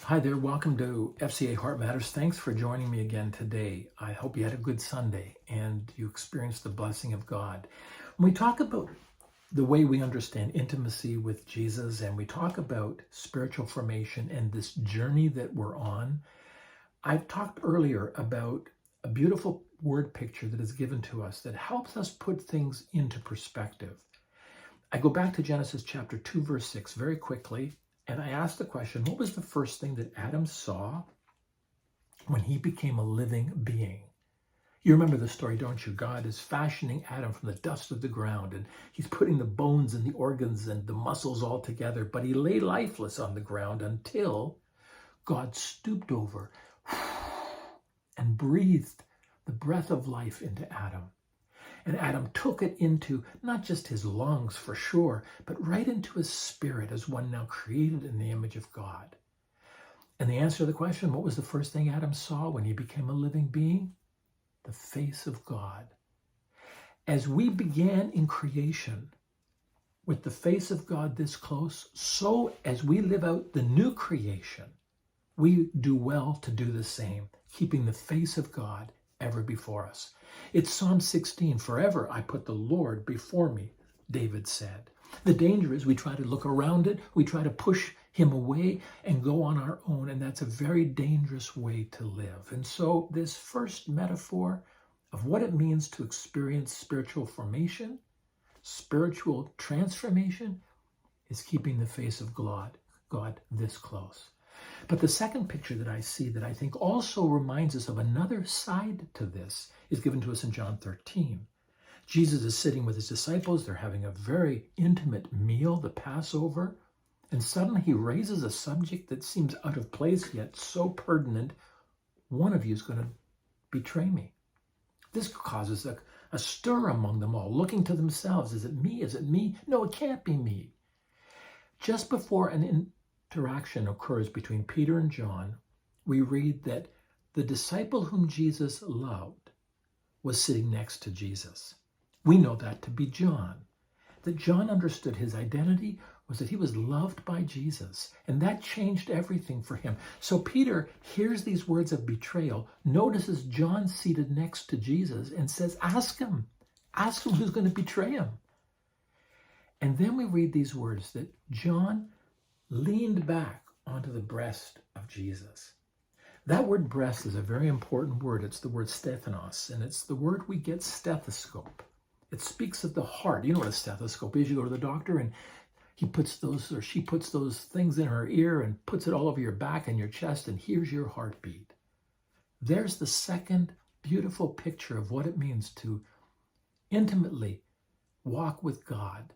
Hi there, welcome to FCA Heart Matters. Thanks for joining me again today. I hope you had a good Sunday and you experienced the blessing of God. When we talk about the way we understand intimacy with Jesus and we talk about spiritual formation and this journey that we're on, I've talked earlier about a beautiful word picture that is given to us that helps us put things into perspective. I go back to Genesis chapter 2, verse 6 very quickly. And I asked the question, what was the first thing that Adam saw when he became a living being? You remember the story, don't you? God is fashioning Adam from the dust of the ground, and he's putting the bones and the organs and the muscles all together, but he lay lifeless on the ground until God stooped over and breathed the breath of life into Adam. And Adam took it into not just his lungs for sure, but right into his spirit as one now created in the image of God. And the answer to the question, what was the first thing Adam saw when he became a living being? The face of God. As we began in creation with the face of God this close, so as we live out the new creation, we do well to do the same, keeping the face of God ever before us. It's Psalm 16, forever I put the Lord before me, David said. The danger is we try to look around it, we try to push him away and go on our own, and that's a very dangerous way to live. And so this first metaphor of what it means to experience spiritual formation, spiritual transformation, is keeping the face of God this close. But the second picture that I see that I think also reminds us of another side to this is given to us in John 13. Jesus is sitting with his disciples. They're having a very intimate meal, the Passover, and suddenly he raises a subject that seems out of place yet so pertinent. One of you is going to betray me. This causes a stir among them all, looking to themselves. Is it me? Is it me? No, it can't be me. Just before an interaction occurs between Peter and John, we read that the disciple whom Jesus loved was sitting next to Jesus. We know that to be John. That John understood his identity was that he was loved by Jesus, and that changed everything for him. So Peter hears these words of betrayal, notices John seated next to Jesus, and says, ask him who's going to betray him. And then we read these words that John leaned back onto the breast of Jesus. That word breast is a very important word. It's the word stephanos, and it's the word we get stethoscope. It speaks of the heart. You know what a stethoscope is. You go to the doctor and he puts those, or she puts those things in her ear and puts it all over your back and your chest and hears your heartbeat. There's the second beautiful picture of what it means to intimately walk with God,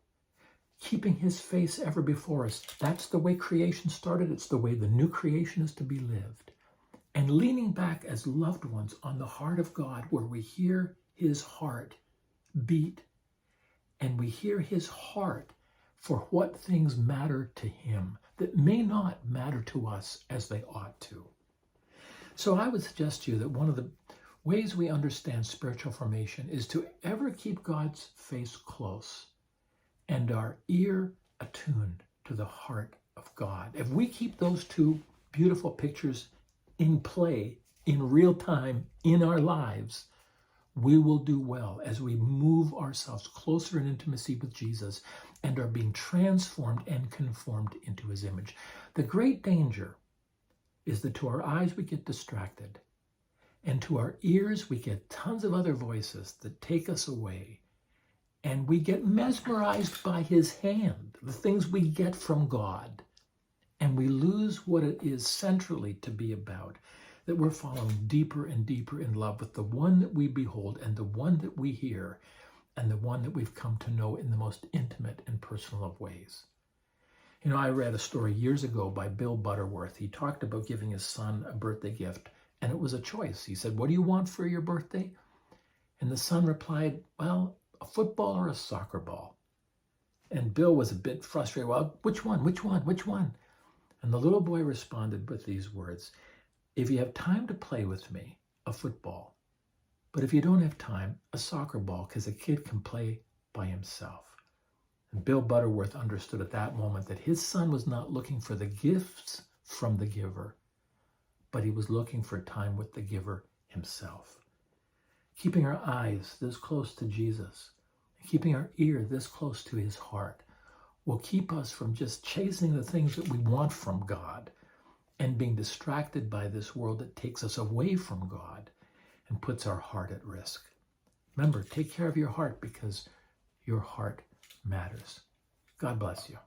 keeping his face ever before us. That's the way creation started. It's the way the new creation is to be lived. And leaning back as loved ones on the heart of God, where we hear his heart beat and we hear his heart for what things matter to him that may not matter to us as they ought to. So I would suggest to you that one of the ways we understand spiritual formation is to ever keep God's face close and our ear attuned to the heart of God. If we keep those two beautiful pictures in play, in real time, in our lives, we will do well as we move ourselves closer in intimacy with Jesus and are being transformed and conformed into his image. The great danger is that to our eyes we get distracted, and to our ears we get tons of other voices that take us away, and we get mesmerized by his hand, the things we get from God, and we lose what it is centrally to be about, that we're falling deeper and deeper in love with the one that we behold and the one that we hear and the one that we've come to know in the most intimate and personal of ways. You know, I read a story years ago by Bill Butterworth. He talked about giving his son a birthday gift, and it was a choice. He said, what do you want for your birthday? And the son replied, well, a football or a soccer ball. And Bill was a bit frustrated. Well, which one? And the little boy responded with these words, if you have time to play with me, a football. But if you don't have time, a soccer ball, because a kid can play by himself. And Bill Butterworth understood at that moment that his son was not looking for the gifts from the giver, but he was looking for time with the giver himself. Keeping our eyes this close to Jesus, keeping our ear this close to his heart, will keep us from just chasing the things that we want from God and being distracted by this world that takes us away from God and puts our heart at risk. Remember, take care of your heart because your heart matters. God bless you.